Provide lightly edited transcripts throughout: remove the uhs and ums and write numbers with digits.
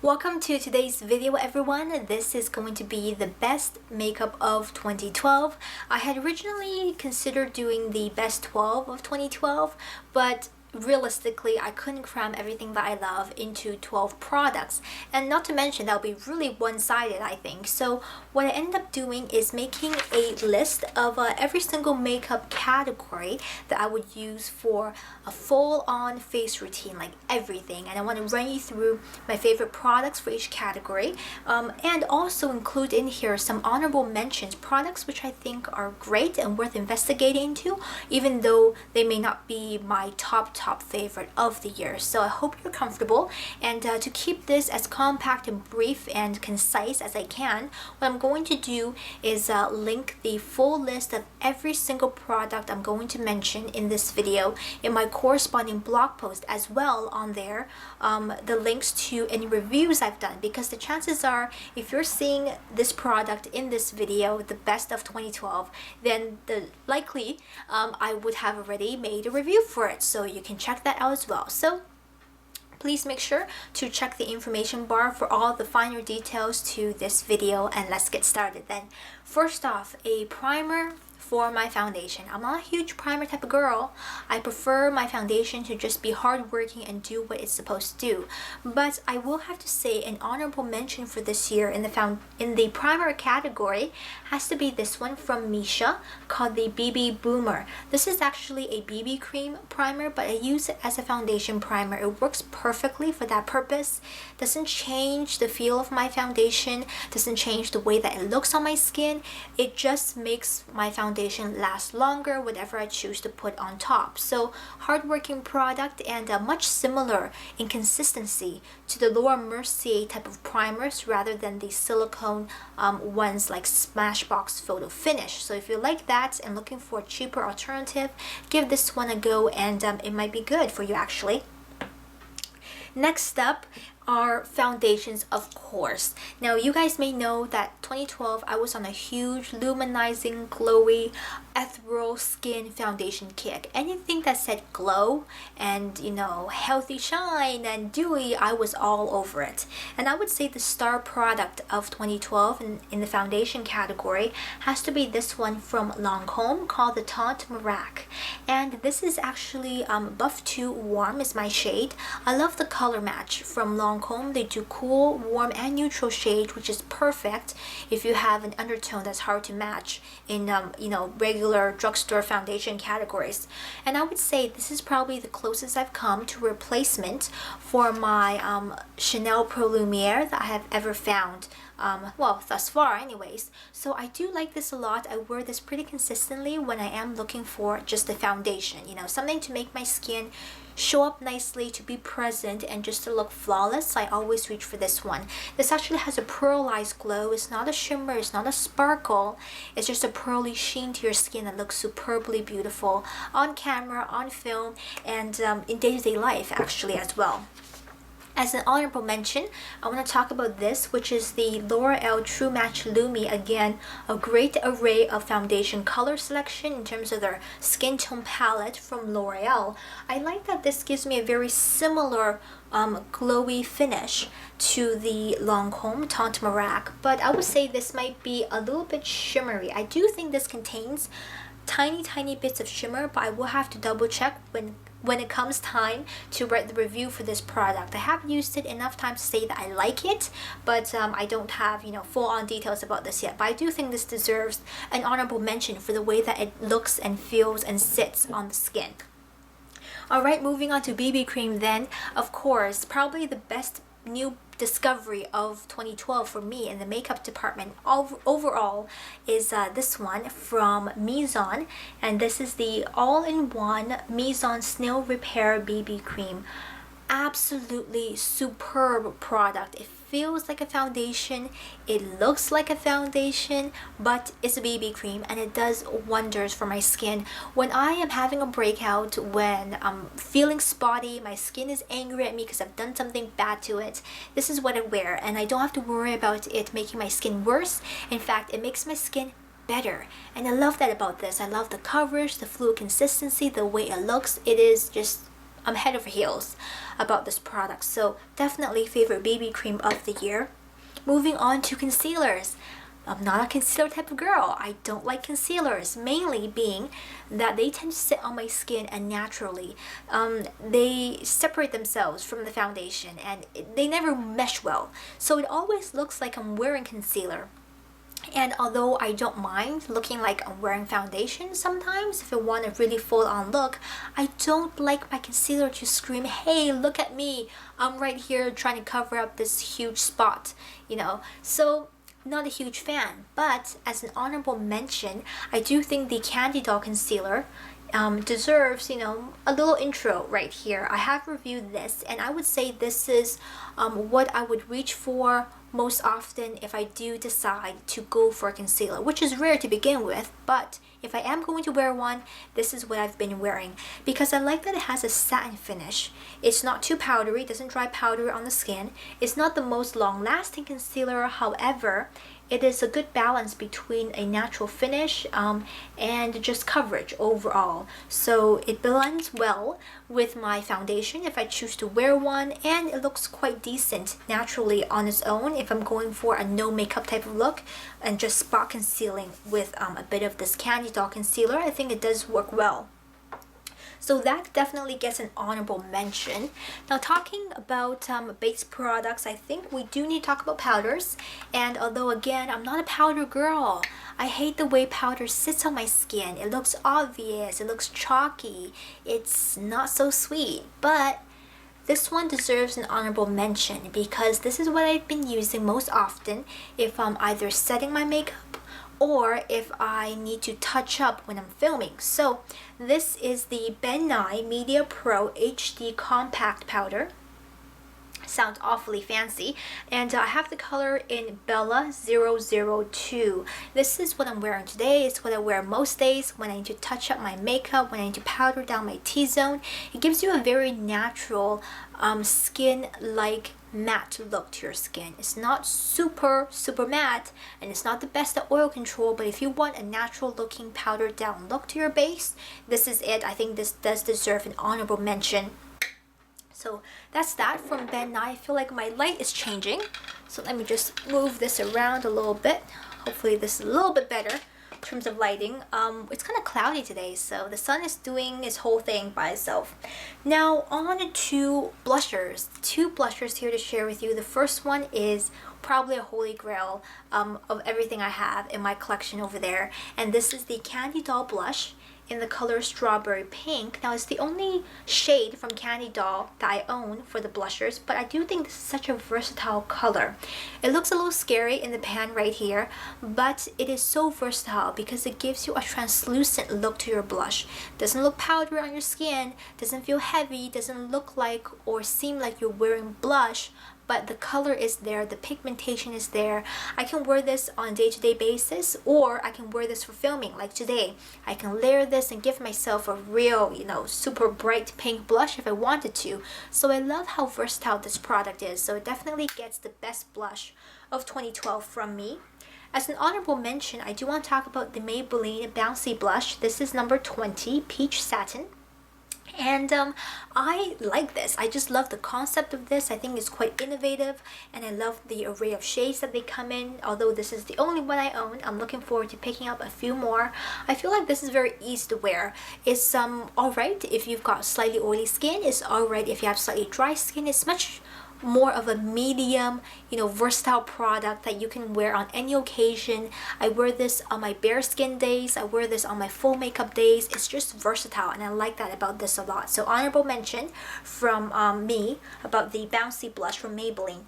Welcome to today's video, everyone. This is going to be the best makeup of 2012. I had originally considered doing the best 12 of 2012, but realistically I couldn't cram everything that I love into 12 products, and not to mention that would be really one-sided, I think. So what I ended up doing is making a list of every single makeup category that I would use for a full-on face routine, like everything, and I want to run you through my favorite products for each category, and also include in here some honorable mentions, products which I think are great and worth investigating into, even though they may not be my top favorite of the year. So I hope you're comfortable, and to keep this as compact and brief and concise as I can, what I'm going to do is link the full list of every single product I'm going to mention in this video in my corresponding blog post, as well on there the links to any reviews I've done, because the chances are if you're seeing this product in this video, the best of 2012, then likely I would have already made a review for it, so you can check that out as well. So please make sure to check the information bar for all the finer details to this video, and let's get started then. First off, a primer for my foundation. I'm not a huge primer type of girl. I prefer my foundation to just be hardworking and do what it's supposed to do. But I will have to say an honorable mention for this year in the primer category has to be this one from Missha called the BB Boomer. This is actually a BB cream primer, but I use it as a foundation primer. It works perfectly for that purpose. Doesn't change the feel of my foundation, doesn't change the way that it looks on my skin. It just makes my foundation last longer, whatever I choose to put on top. So hardworking product, and much similar in consistency to the Laura Mercier type of primers rather than the silicone ones like Smashbox Photo Finish. So if you like that and looking for a cheaper alternative, give this one a go, and it might be good for you actually. Next up are foundations, of course. Now you guys may know that 2012 I was on a huge luminizing, glowy, ethereal skin foundation kick. Anything that said glow and, you know, healthy shine and dewy, I was all over it. And I would say the star product of 2012 in the foundation category has to be this one from Lancome called the Teint. And this is actually Buff 2 Warm is my shade. I love the color match from Lancome. They do cool, warm, and neutral shade, which is perfect if you have an undertone that's hard to match in you know, regular drugstore foundation categories. And I would say this is probably the closest I've come to replacement for my Chanel Pro Lumiere that I have ever found. Well, thus far anyways. So I do like this a lot. I wear this pretty consistently when I am looking for just a foundation, you know, something to make my skin show up nicely, to be present, and just to look flawless. I always reach for this one. This actually has a pearlized glow. It's not a shimmer, it's not a sparkle, it's just a pearly sheen to your skin that looks superbly beautiful on camera, on film, and in day-to-day life actually as well. As an honorable mention, I want to talk about this, which is the L'Oreal True Match Lumi. Again, a great array of foundation color selection in terms of their skin tone palette from L'Oreal. I like that this gives me a very similar glowy finish to the Lancome Teint, but I would say this might be a little bit shimmery. I do think this contains tiny bits of shimmer, but I will have to double check when it comes time to write the review for this product. I have used it enough time to say that I like it, but I don't have, you know, full-on details about this yet. But I do think this deserves an honorable mention for the way that it looks and feels and sits on the skin. Alright, moving on to BB cream then. Of course, probably the best new discovery of 2012 for me in the makeup department overall is this one from Mizon, and this is the all-in-one Mizon Snail Repair BB cream. Absolutely superb product. It feels like a foundation, it looks like a foundation, but it's a BB cream, and it does wonders for my skin. When I am having a breakout, when I'm feeling spotty, my skin is angry at me because I've done something bad to it, this is what I wear, and I don't have to worry about it making my skin worse. In fact, it makes my skin better, and I love that about this. I love the coverage, the fluid consistency, the way it looks. It is just I'm head over heels about this product. So definitely favorite BB cream of the year. Moving on to concealers. I'm not a concealer type of girl. I don't like concealers, mainly being that they tend to sit on my skin unnaturally. They separate themselves from the foundation and they never mesh well. So it always looks like I'm wearing concealer. And although I don't mind looking like I'm wearing foundation sometimes, if I want a really full-on look, I don't like my concealer to scream, hey, look at me, I'm right here trying to cover up this huge spot, you know. So not a huge fan, but as an honorable mention, I do think the Candydoll concealer deserves, you know, a little intro right here. I have reviewed this, and I would say this is what I would reach for most often if I do decide to go for a concealer, which is rare to begin with, but if I am going to wear one, this is what I've been wearing because I like that it has a satin finish. It's not too powdery, it doesn't dry powder on the skin. It's not the most long-lasting concealer, however, it is a good balance between a natural finish and just coverage overall. So it blends well with my foundation if I choose to wear one, and it looks quite decent naturally on its own if I'm going for a no makeup type of look and just spot concealing with a bit of this Candydoll concealer. I think it does work well. So that definitely gets an honorable mention. Now talking about base products, I think we do need to talk about powders. And although again, I'm not a powder girl, I hate the way powder sits on my skin. It looks obvious, it looks chalky, it's not so sweet. But this one deserves an honorable mention because this is what I've been using most often if I'm either setting my makeup or if I need to touch up when I'm filming. So this is the Ben Nye Media Pro HD Compact Powder. Sounds awfully fancy, and I have the color in Bella 002. This is what I'm wearing today. It's what I wear most days when I need to touch up my makeup, when I need to powder down my T-zone. It gives you a very natural skin-like matte look to your skin. It's not super matte, and it's not the best at oil control, but if you want a natural looking powdered down look to your base, this is it. I think this does deserve an honorable mention. So that's that from Ben Nye. I feel like my light is changing, so let me just move this around a little bit. Hopefully this is a little bit better in terms of lighting. It's kind of cloudy today, so the sun is doing its whole thing by itself. Now on to blushers. Two blushers here to share with you. The first one is probably a holy grail of everything I have in my collection over there, and this is the Candydoll blush in the color Strawberry Pink. Now it's the only shade from Candydoll that I own for the blushers, but I do think this is such a versatile color. It looks a little scary in the pan right here, but it is so versatile because it gives you a translucent look to your blush. Doesn't look powdery on your skin, doesn't feel heavy, doesn't look like or seem like you're wearing blush, but the color is there, the pigmentation is there. I can wear this on a day-to-day basis, or I can wear this for filming like today. I can layer this and give myself a real, you know, super bright pink blush if I wanted to. So I love how versatile this product is. So it definitely gets the best blush of 2012 from me. As an honorable mention, I do want to talk about the Maybelline Bouncy Blush. This is number 20, Peach Satin. And I like this. I just love the concept of this. I think it's quite innovative, and I love the array of shades that they come in. Although this is the only one I own, I'm looking forward to picking up a few more. I feel like this is very easy to wear. It's alright if you've got slightly oily skin. It's alright if you have slightly dry skin. It's much more of a medium, you know, versatile product that you can wear on any occasion. I wear this on my bare skin days. I wear this on my full makeup days. It's just versatile, and I like that about this a lot. So honorable mention from me about the Bouncy Blush from Maybelline.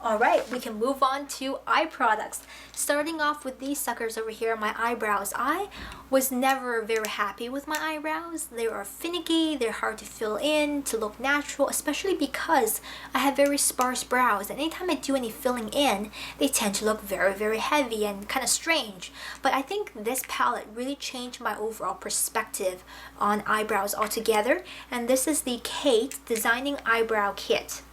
Alright, we can move on to eye products. Starting off with these suckers over here, my eyebrows. I was never very happy with my eyebrows. They are finicky, they're hard to fill in, to look natural, especially because I have very sparse brows. And anytime I do any filling in, they tend to look very heavy and kind of strange. But I think this palette really changed my overall perspective on eyebrows altogether. And this is the Kate Designing Eyebrow Kit.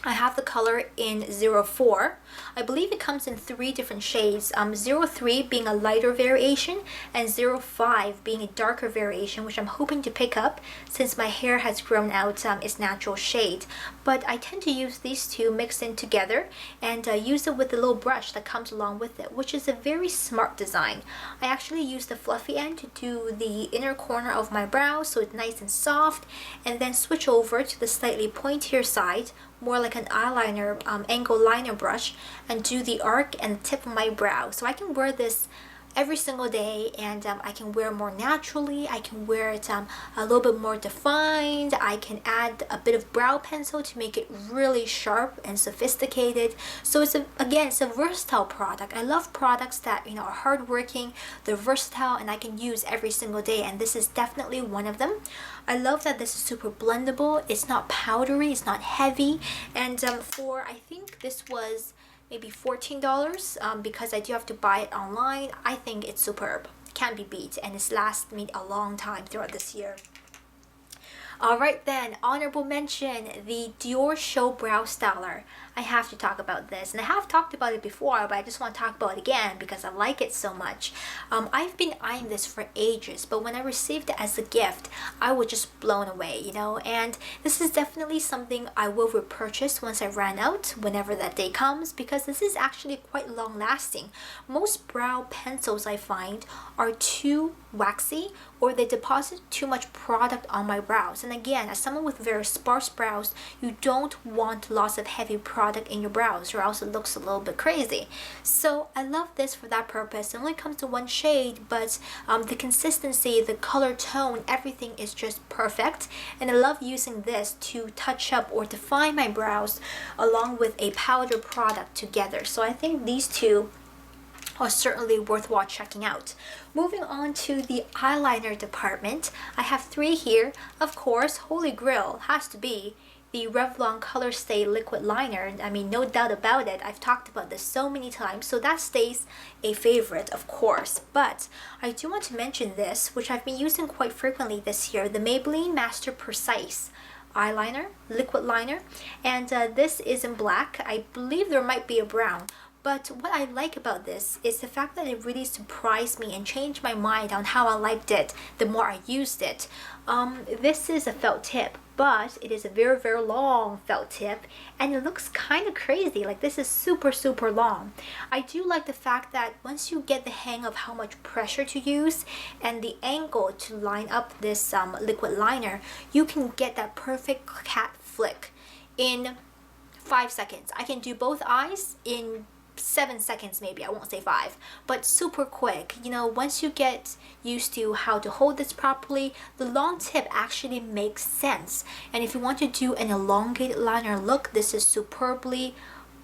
I have the color in 04. I believe it comes in 3 different shades, 03 being a lighter variation and 05 being a darker variation, which I'm hoping to pick up since my hair has grown out its natural shade. But I tend to use these two mixed in together and use it with the little brush that comes along with it, which is a very smart design. I actually use the fluffy end to do the inner corner of my brow so it's nice and soft, and then switch over to the slightly pointier side, more like an eyeliner angle liner brush, and do the arc and the tip of my brow. So I can wear this every single day, and I can wear more naturally. I can wear it a little bit more defined. I can add a bit of brow pencil to make it really sharp and sophisticated. So it's a versatile product. I love products that are hardworking, they're versatile, and I can use every single day, and this is definitely one of them. I love that this is super blendable. It's not powdery, it's not heavy, and I think this was maybe $14 because I do have to buy it online. I think it's superb. Can't be beat, and it's lasted me a long time throughout this year. Alright then, honorable mention, the Dior Show Brow Styler. I have to talk about this, and I have talked about it before, but I just want to talk about it again because I like it so much. I've been eyeing this for ages, but when I received it as a gift, I was just blown away, and this is definitely something I will repurchase once I ran out, whenever that day comes, because this is actually quite long lasting. Most brow pencils I find are too waxy, or they deposit too much product on my brows. And again, as someone with very sparse brows, you don't want lots of heavy product in your brows, or else it looks a little bit crazy. So I love this for that purpose. It only comes to one shade, but the consistency, the color tone, everything is just perfect. And I love using this to touch up or define my brows along with a powder product together. So I think these two are certainly worthwhile checking out. Moving on to the eyeliner department, I have 3 here. Of course, holy grail has to be the Revlon Color Stay Liquid Liner. I mean, no doubt about it. I've talked about this so many times, so that stays a favorite, of course. But I do want to mention this, which I've been using quite frequently this year, the Maybelline Master Precise eyeliner, liquid liner, and this is in black. I believe there might be a brown. But what I like about this is the fact that it really surprised me and changed my mind on how I liked it the more I used it. This is a felt tip, but it is a very, very long felt tip, and it looks kind of crazy. Like, this is super, super long. I do like the fact that once you get the hang of how much pressure to use and the angle to line up this liquid liner, you can get that perfect cat flick in 5 seconds. I can do both eyes in 7 seconds, maybe. I won't say 5, but super quick. Once you get used to how to hold this properly, the long tip actually makes sense. And if you want to do an elongated liner look, this is superbly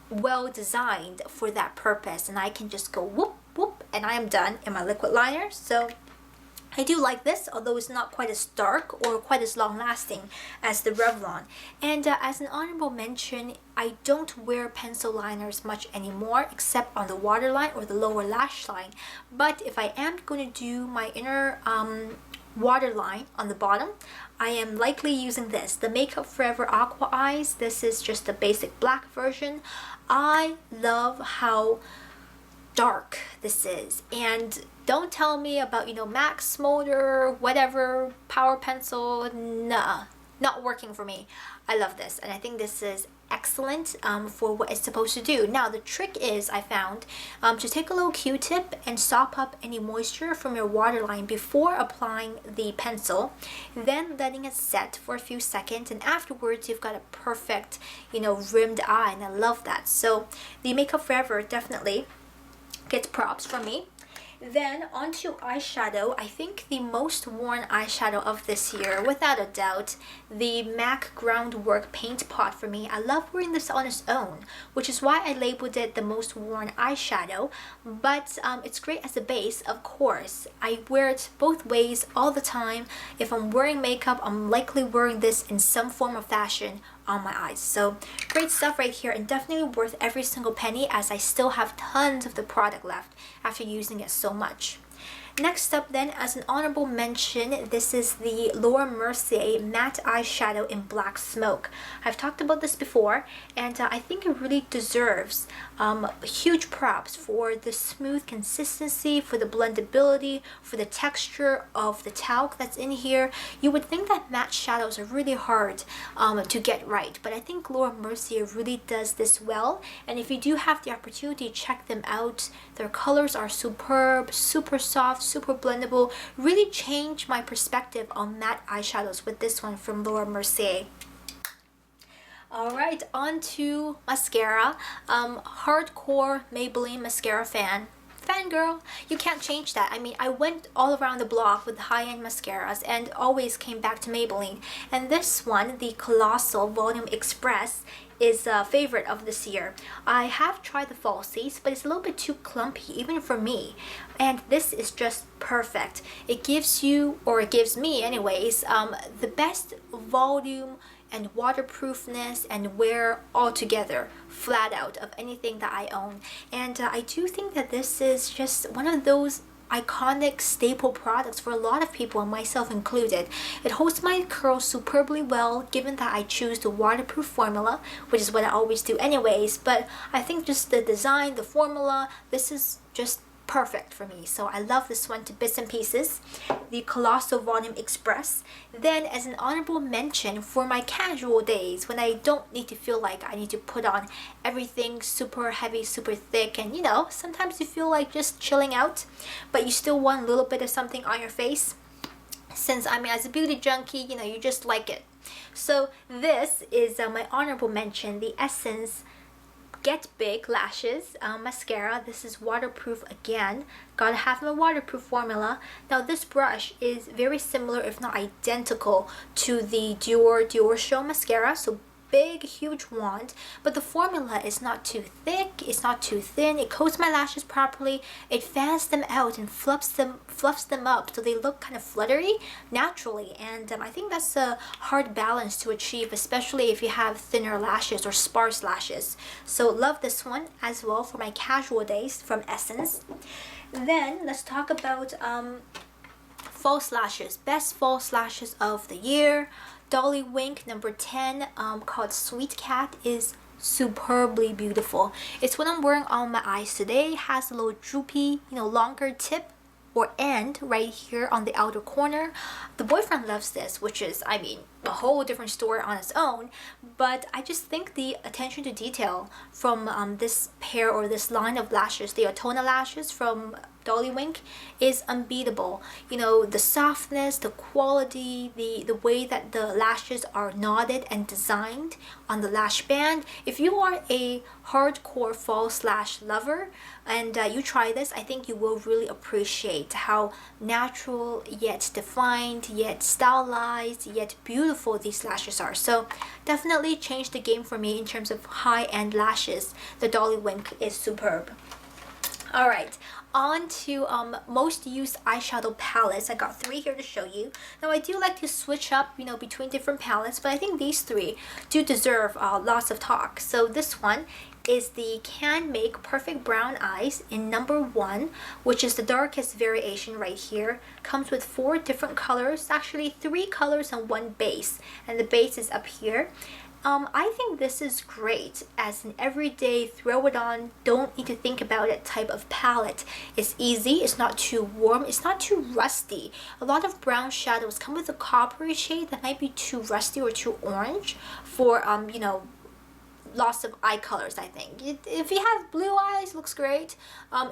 well designed for that purpose. And I can just go whoop, whoop, and I am done in my liquid liner. So I do like this, although it's not quite as dark or quite as long lasting as the Revlon. And as an honorable mention, I don't wear pencil liners much anymore, except on the waterline or the lower lash line. But if I am going to do my inner waterline on the bottom, I am likely using this, the Makeup Forever Aqua Eyes. This is just the basic black version. I love how dark this is, and don't tell me about MAC Smolder, whatever, power pencil. Nah, not working for me. I love this, and I think this is excellent for what it's supposed to do. Now the trick is, I found, to take a little Q-tip and sop up any moisture from your waterline before applying the pencil, then letting it set for a few seconds, and afterwards you've got a perfect rimmed eye, and I love that. So the Makeup Forever definitely gets props from me. Then onto eyeshadow. I think the most worn eyeshadow of this year, without a doubt, the MAC Groundwork Paintpot for me. I love wearing this on its own, which is why I labeled it the most worn eyeshadow, but it's great as a base, of course. I wear it both ways all the time. If I'm wearing makeup, I'm likely wearing this in some form of fashion on my eyes. So great stuff right here, and definitely worth every single penny, as I still have tons of the product left after using it so much. Next up then, as an honorable mention, this is the Laura Mercier matte eyeshadow in Black Smoke. I've talked about this before, and I think it really deserves huge props for the smooth consistency, for the blendability, for the texture of the talc that's in here. You would think that matte shadows are really hard to get right, but I think Laura Mercier really does this well, and if you do have the opportunity, check them out. Their colors are superb, super soft, super blendable. Really changed my perspective on matte eyeshadows with this one from Laura Mercier. Alright, on to mascara. Hardcore Maybelline mascara fan. Fangirl, you can't change that. I mean, I went all around the block with high-end mascaras and always came back to Maybelline. And this one, the Colossal Volume Express, is a favorite of this year. I have tried the falsies, but it's a little bit too clumpy even for me, and this is just perfect. It gives you, or it gives me anyways, the best volume and waterproofness and wear all together, flat out, of anything that I own. And I do think that this is just one of those iconic staple products for a lot of people, and myself included. It holds my curls superbly well, given that I choose the waterproof formula, which is what I always do anyways, but I think just the design, the formula, this is just perfect for me. So I love this one to bits and pieces, the Colossal Volume Express. Then as an honorable mention, for my casual days when I don't need to feel like I need to put on everything super heavy, super thick, and you know, sometimes you feel like just chilling out, but you still want a little bit of something on your face. Since I mean, as a beauty junkie, you know, you just like it. So this is my honorable mention, the Essence Get Big Lashes mascara. This is waterproof again. Gotta have my waterproof formula. Now this brush is very similar, if not identical, to the Dior Show mascara. So big, huge wand, but the formula is not too thick, it's not too thin. It coats my lashes properly. It fans them out and fluffs them up so they look kind of fluttery naturally, and I think that's a hard balance to achieve, especially if you have thinner lashes or sparse lashes. So love this one as well for my casual days from Essence. Then let's talk about false lashes. Best false lashes of the year. Dollywink number 10, called Sweet Cat, is superbly beautiful. It's what I'm wearing on my eyes today. It has a little droopy, you know, longer tip or end right here on the outer corner. The boyfriend loves this, which is, I mean, a whole different story on its own, but I just think the attention to detail from this pair or this line of lashes, the Otona lashes from Dollywink, is unbeatable. You know, the softness, the quality, the way that the lashes are knotted and designed on the lash band. If you are a hardcore false lash lover and you try this, I think you will really appreciate how natural yet defined, yet stylized, yet beautiful these lashes are. So definitely changed the game for me in terms of high-end lashes. The Dollywink is superb. Alright, on to most used eyeshadow palettes. I got 3 here to show you. Now I do like to switch up, you know, between different palettes, but I think these 3 do deserve lots of talk. So this one is the Can Make Perfect Brown Eyes in number 1, which is the darkest variation right here. Comes with 4 different colors, actually 3 colors and 1 base, and the base is up here. I think this is great as an everyday throw it on, don't need to think about it type of palette. It's easy, it's not too warm, it's not too rusty. A lot of brown shadows come with a coppery shade that might be too rusty or too orange for you know, lots of eye colors. I think if you have blue eyes, looks great.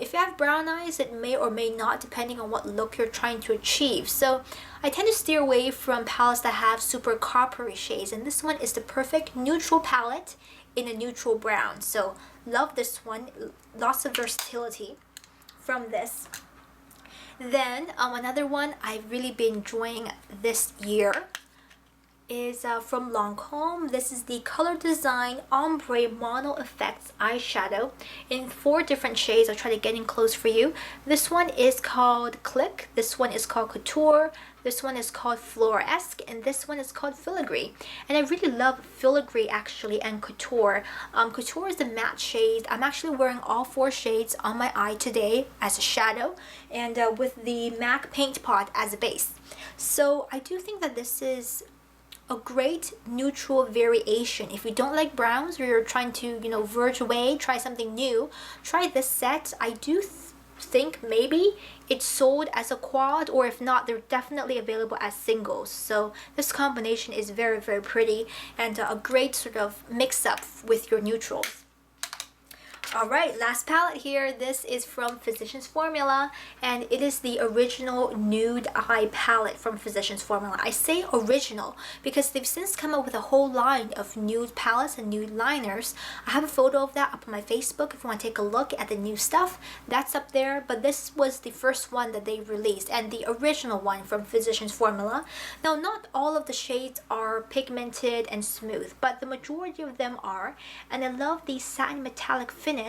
If you have brown eyes, it may or may not, depending on what look you're trying to achieve. So I tend to steer away from palettes that have super coppery shades, and this one is the perfect neutral palette in a neutral brown. So love this one, lots of versatility from this. Then another one I've really been enjoying this year is from Lancome. This is the Color Design Ombre Mono Effects eyeshadow in 4 different shades. I'll try to get in close for you. This one is called Click, this one is called Couture, this one is called Floresque, and this one is called Filigree. And I really love Filigree actually and Couture. Couture is the matte shade. I'm actually wearing all 4 shades on my eye today as a shadow, and with the MAC Paintpot as a base. So I do think that this is a great neutral variation. If you don't like browns or you're trying to, you know, verge away, try something new, try this set. I do think maybe it's sold as a quad, or if not, they're definitely available as singles. So this combination is very, very pretty and a great sort of mix up with your neutrals. Alright, last palette here. This is from Physicians Formula, and it is the original nude eye palette from Physicians Formula. I say original because they've since come up with a whole line of nude palettes and nude liners. I have a photo of that up on my Facebook if you want to take a look at the new stuff. That's up there, but this was the first one that they released, and the original one from Physicians Formula. Now, not all of the shades are pigmented and smooth, but the majority of them are, and I love the satin metallic finish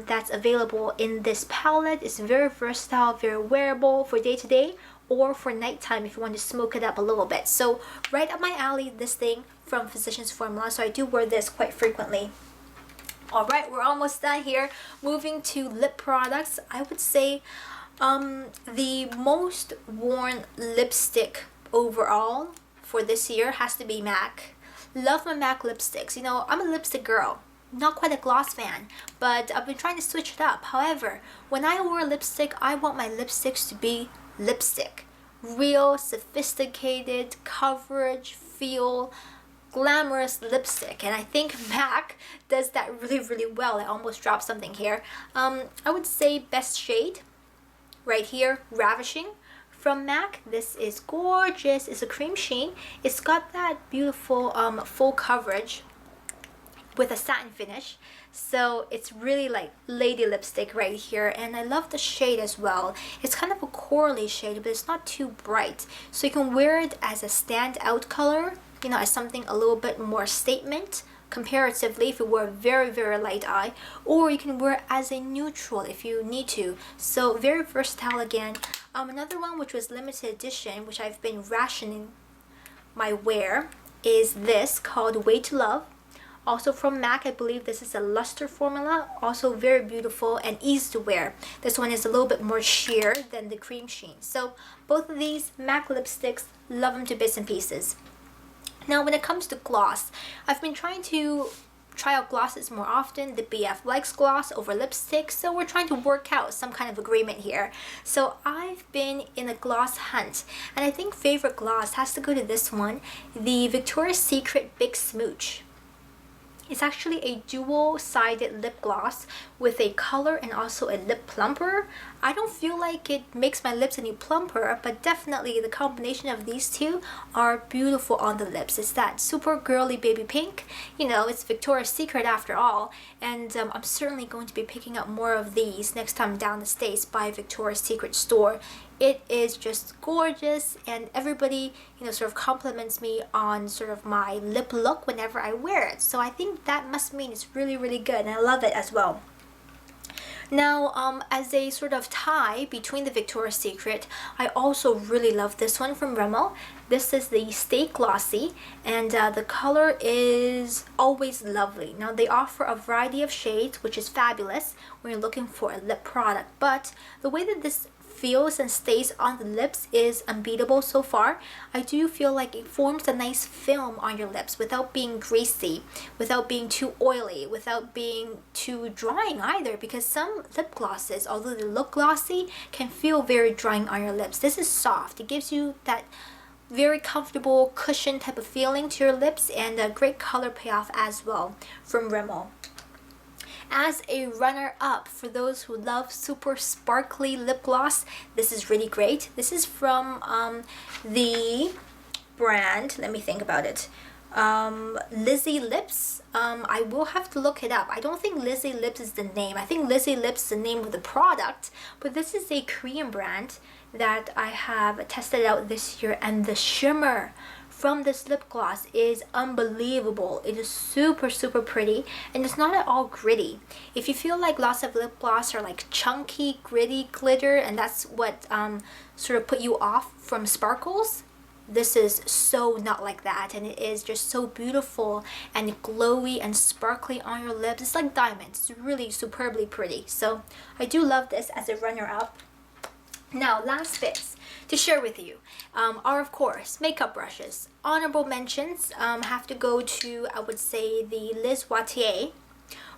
that's available in this palette. It's very versatile, very wearable for day to day or for nighttime if you want to smoke it up a little bit. So right up my alley, this thing from Physicians Formula. So I do wear this quite frequently. Alright, we're almost done here. Moving to lip products, I would say the most worn lipstick overall for this year has to be MAC. Love my MAC lipsticks. You know, I'm a lipstick girl. Not quite a gloss fan, but I've been trying to switch it up. However, when I wear lipstick, I want my lipsticks to be lipstick. Real, sophisticated, coverage, feel, glamorous lipstick. And I think MAC does that really, really well. I almost dropped something here. I would say best shade right here, Ravishing. From MAC, this is gorgeous. It's a cream sheen. It's got that beautiful full coverage with a satin finish, so it's really like lady lipstick right here, and I love the shade as well. It's kind of a corally shade, but it's not too bright, so you can wear it as a standout color, you know, as something a little bit more statement comparatively if you wear a very, very light eye, or you can wear it as a neutral if you need to. So very versatile again. Another one which was limited edition, which I've been rationing my wear, is this called Way to Love. Also from MAC, I believe this is a luster formula, also very beautiful and easy to wear. This one is a little bit more sheer than the cream sheen. So both of these MAC lipsticks, love them to bits and pieces. Now when it comes to gloss, I've been trying to try out glosses more often. The BF likes gloss over lipstick, so we're trying to work out some kind of agreement here. So I've been in a gloss hunt, and I think favorite gloss has to go to this one, the Victoria's Secret Big Smooch. It's actually a dual-sided lip gloss with a color and also a lip plumper. I don't feel like it makes my lips any plumper, but definitely the combination of these two are beautiful on the lips. It's that super girly baby pink. You know, it's Victoria's Secret after all, and I'm certainly going to be picking up more of these next time down the States by Victoria's Secret store. It is just gorgeous, and everybody, you know, sort of compliments me on sort of my lip look whenever I wear it. So I think that must mean it's really, really good, and I love it as well. Now, as a sort of tie between the Victoria's Secret, I also really love this one from Rimmel. This is the Stay Glossy, and the color is always lovely. Now, they offer a variety of shades, which is fabulous when you're looking for a lip product, but the way that this feels and stays on the lips is unbeatable so far. I do feel like it forms a nice film on your lips without being greasy, without being too oily, without being too drying either, because some lip glosses, although they look glossy, can feel very drying on your lips. This is soft. It gives you that very comfortable cushion type of feeling to your lips, and a great color payoff as well from Rimmel. As a runner-up for those who love super sparkly lip gloss, this is really great. This is from the brand, let me think about it, Lizzie Lips. I will have to look it up. I don't think Lizzie Lips is the name. I think Lizzie Lips is the name of the product, but this is a Korean brand that I have tested out this year, and the shimmer from this lip gloss is unbelievable. It is super pretty, and it's not at all gritty. If you feel like lots of lip gloss are like chunky, gritty glitter, and that's what sort of put you off from sparkles, this is so not like that, and it is just so beautiful and glowy and sparkly on your lips. It's like diamonds. It's really superbly pretty. So I do love this as a runner-up. Now, last bits to share with you are, of course, makeup brushes. Honorable mentions have to go to, I would say, the Liz Wattier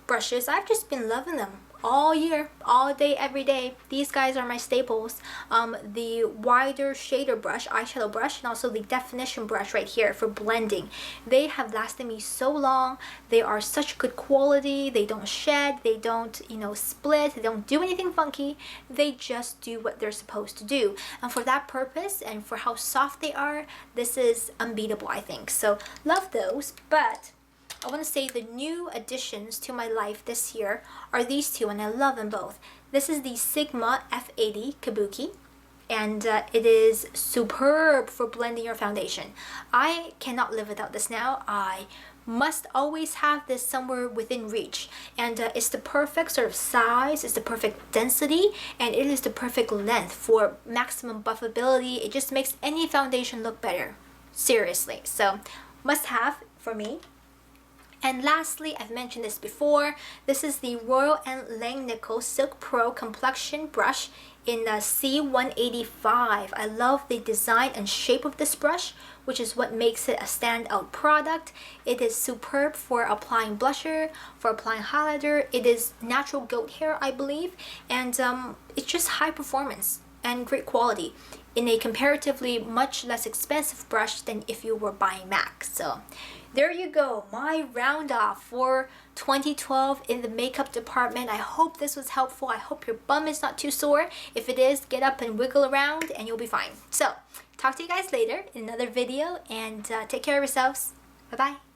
brushes. I've just been loving them all year, all day, every day. These guys are my staples. The wider shader brush, eyeshadow brush, and also the definition brush right here for blending. They have lasted me so long. They are such good quality. They don't shed, they don't, you know, split, they don't do anything funky. They just do what they're supposed to do. And for that purpose and for how soft they are, this is unbeatable, I think. So love those. But I want to say the new additions to my life this year are these two, and I love them both. This is the Sigma F80 Kabuki, and it is superb for blending your foundation. I cannot live without this now. I must always have this somewhere within reach, and it's the perfect sort of size, it's the perfect density, and it is the perfect length for maximum buffability. It just makes any foundation look better, seriously. So must have for me. And lastly, I've mentioned this before, this is the Royal & Langnickel Silk Pro Complexion Brush in the C185. I love the design and shape of this brush, which is what makes it a standout product. It is superb for applying blusher, for applying highlighter. It is natural goat hair, I believe, and it's just high performance and great quality in a comparatively much less expensive brush than if you were buying MAC. So there you go, my round off for 2012 in the makeup department. I hope this was helpful. I hope your bum is not too sore. If it is, get up and wiggle around and you'll be fine. So talk to you guys later in another video, and take care of yourselves. Bye bye.